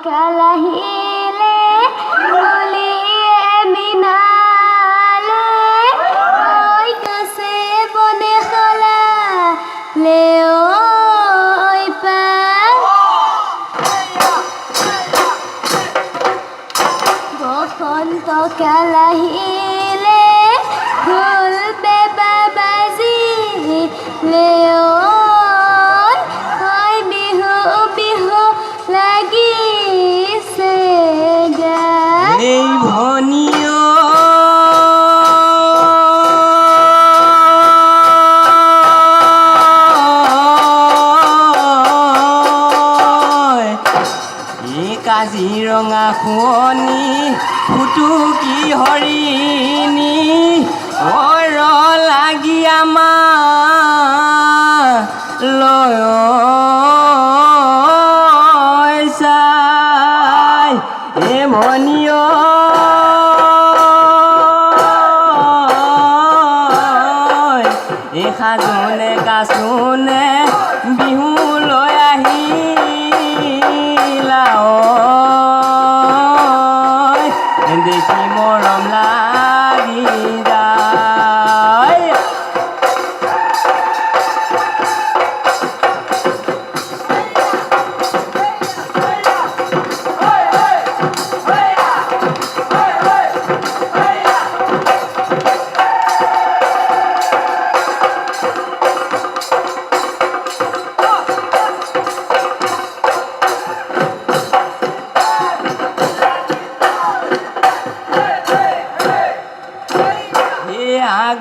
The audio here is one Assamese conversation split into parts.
কাল আহিলে কলিয়ে মিনালে ঐ কাছে বনে খলালে ঐ পাই বসন্ত কাল আহিলে ঢোল পেঁপা বাজিলে এই ভনিও কাজিৰঙা শুৱনি ফুটুকি হৰিণী অৰ লাগি আমাৰ লয় চাই এ ভনিও সাজোনে কাচোনে বিহু লৈ আহিলা দেখি মৰম লাগি যায়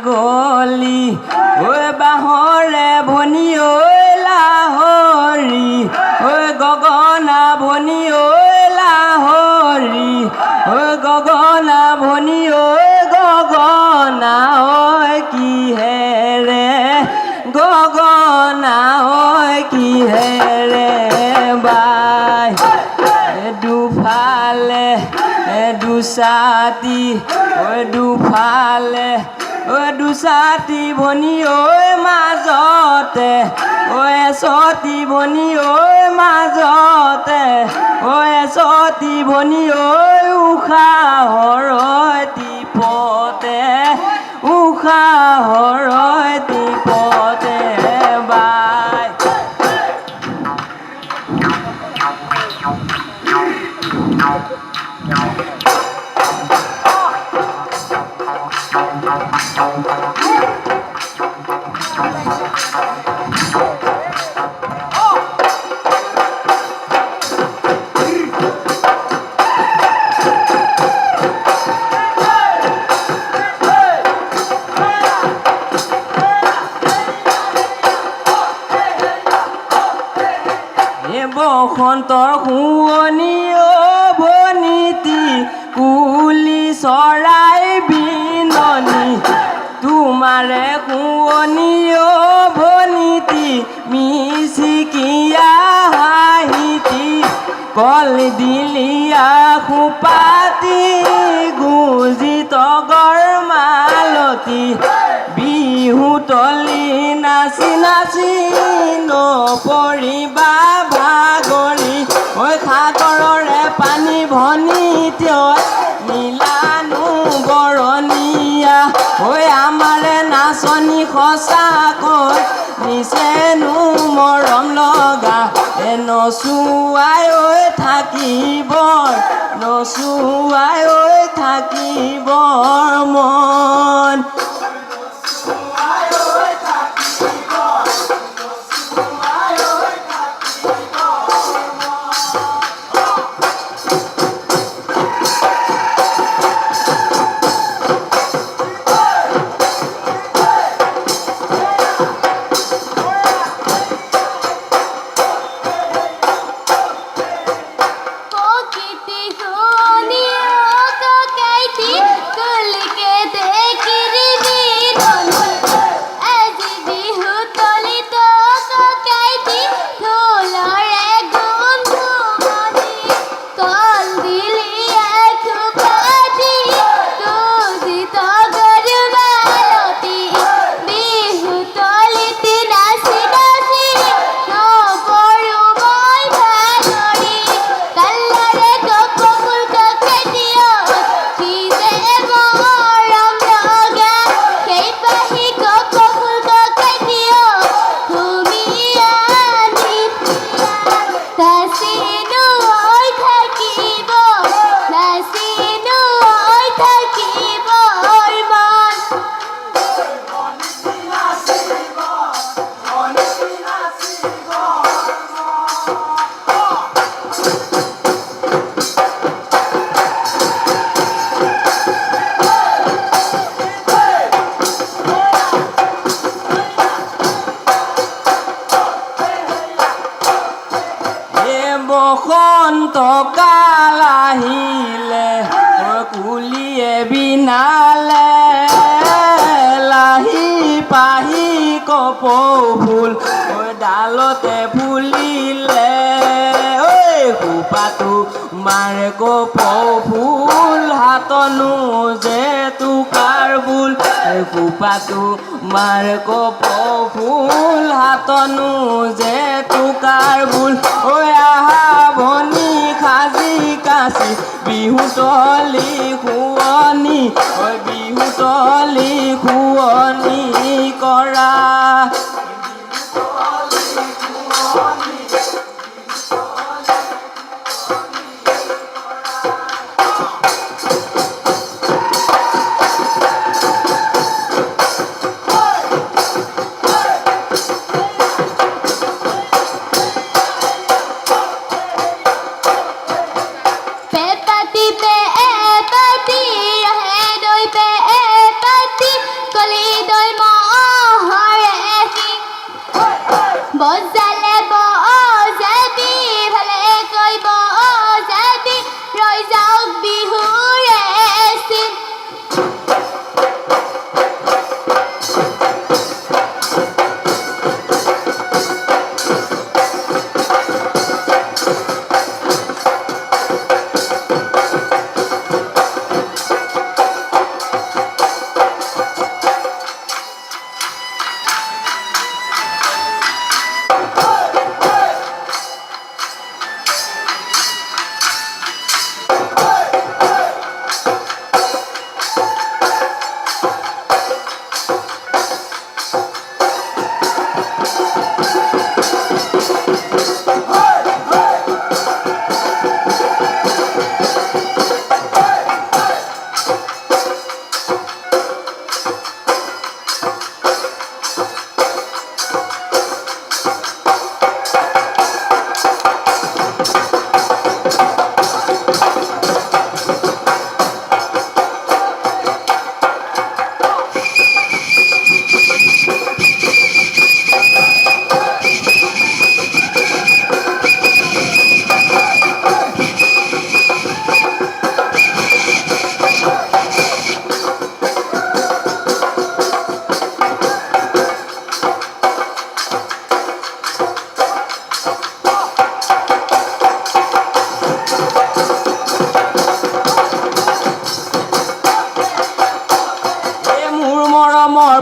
গলি ঐ বাহৰে ভনী ঐ লাহৰি ঐ গগনা ভনী ঐ লাহৰি ঐ গগনা ভনী ঐ গগনা ঐ কিহেৰে গগনা ঐ কিহেৰে বাই দুফালে দুচাতি ঐ দুফালে দুচাতি ভনী ঐ মাজতে ঐ এচতি ভনী ঐ মাজতে ঐ এচতি ভনী ঐ উষাহৰ টিপতে উষাহৰ টিপতে বাই বসন্তৰ শুৱনি ভনীতি কুলি চৰাই বিননি তোমাৰে শুৱনি ভনীতি মিচিকিয়া হাঁহিতি কল দিলিয়া খোপাতি গুজি তগৰ মালতী বিহু তলি নাচি নাচি নপৰিবা ভাগৰি ঐ সাগৰৰে পানী ভনী তেওঁ নীলানো বৰণীয়া ঐ আমাৰে নাচনী সঁচাকৈ নিচেনো মৰম লগা নচুৱাই ঐ থাকিবৰ নচুৱাই ঐ থাকিবৰ মন বসন্ত কাল আহিলে কুলিয়ে বিনালে লাহি পাহি কপৌ ফুল ডালতে ফুলিলে ঐ খোপাটো মাৰে কপৌ ফুল হাতনো যে তোকাৰ বোল খোপাটো মাৰে কপৌ ফুল হাতনো যে তোকাৰ বোল ঐ আহা ভনী সাজি কাচি বিহুতলি শুৱনি ঐ বিহুতলি শুৱনি কৰা বজালে বজাবি ভালে কৈ বজাবি ৰৈ যাওক বিহুৰে চিন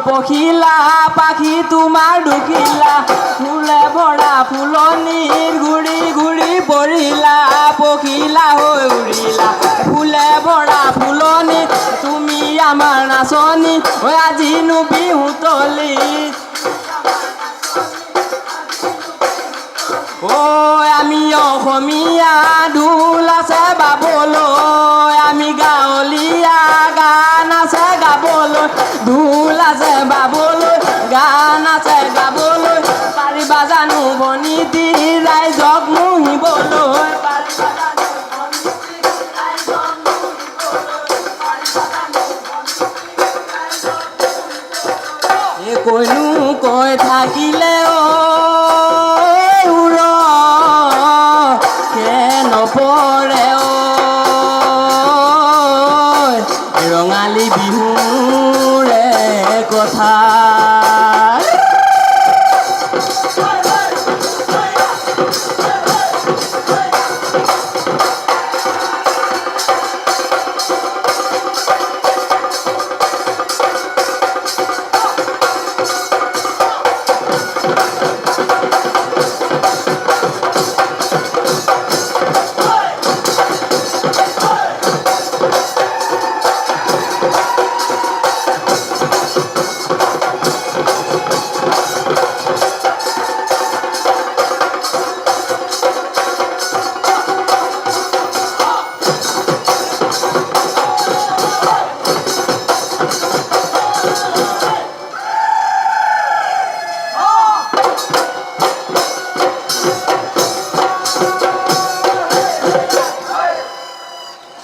পখিলা পাখি তোমাৰ দুখিলা ফুলে ভৰা ফুলনিৰ ঘূৰি ঘূৰি পৰিলা পখিলা হৈ উৰিলা ফুলে ভৰা ফুলনি তুমি আমাৰ নাচনি আজিনো বিহুতলি আমি অসমীয়া ঢোল আছে বাবলৈ আমি গাঁৱলীয়া গান আছে গাবলৈ ঢোল আছে বাবলৈ গান আছে গাবলৈ পাৰিবা জানো বনিতি ৰাইজক মুহিবলৈ কৈনো কৈ থাকিলে নপৰে ৰঙালী বিহুৰে কথা